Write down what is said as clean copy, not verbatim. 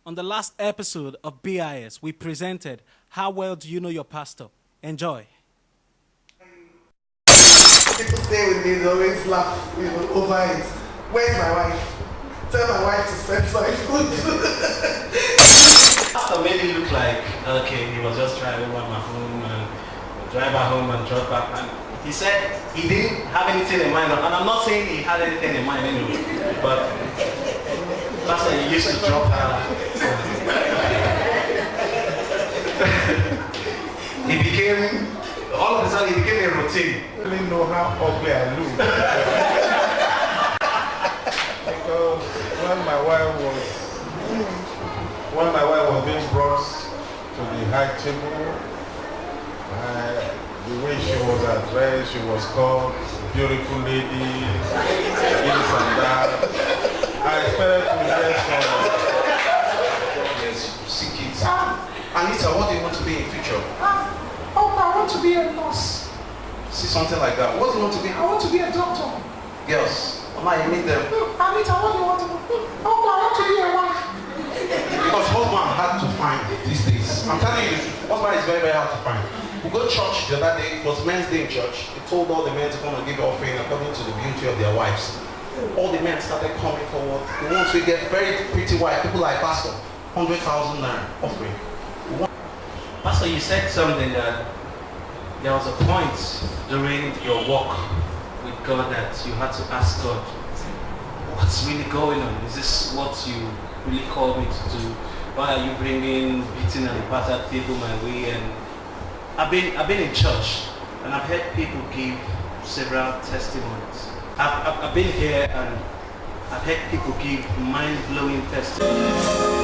On the last episode of BIS, we presented How Well Do You Know Your Pastor? Enjoy. People stay with me, they always laugh, over it. Where's my wife? Tell my wife to send my food. Pastor made it look like, okay, he was just driving my home and drive her home and drop back. And he said he didn't have anything in mind. And I'm not saying he had anything in mind anyway, but Pastor, he used to drop her. He became, all of a sudden, he became a routine. I really know how ugly I look. Because when my wife was being brought to the high table, the way she was addressed, she was called beautiful lady, this and that. I expected to hear some. Yes, see kids. Anita, what do you want to be in future? I want to be a nurse. See something like that. What do you want to be? I want to be a doctor. Girls, Mama, you need them. Anita, what do you want to be? I want to be a wife. Because husband hard to find these days. I'm telling you, husband is very, very hard to find. We go to church the other day, it was men's day in church. They told all the men to come and give offering according to the beauty of their wives. All the men started coming forward. The ones who get very pretty wife, people like Pastor, 100,000 naira offering. Pastor, you said something that there was a point during your walk with God that you had to ask God, what's really going on? Is this what you really called me to do? Why are you bringing beating and the battered table my way? And I've been in church and I've heard people give several testimonies. I've been here and I've heard people give mind-blowing testimonies.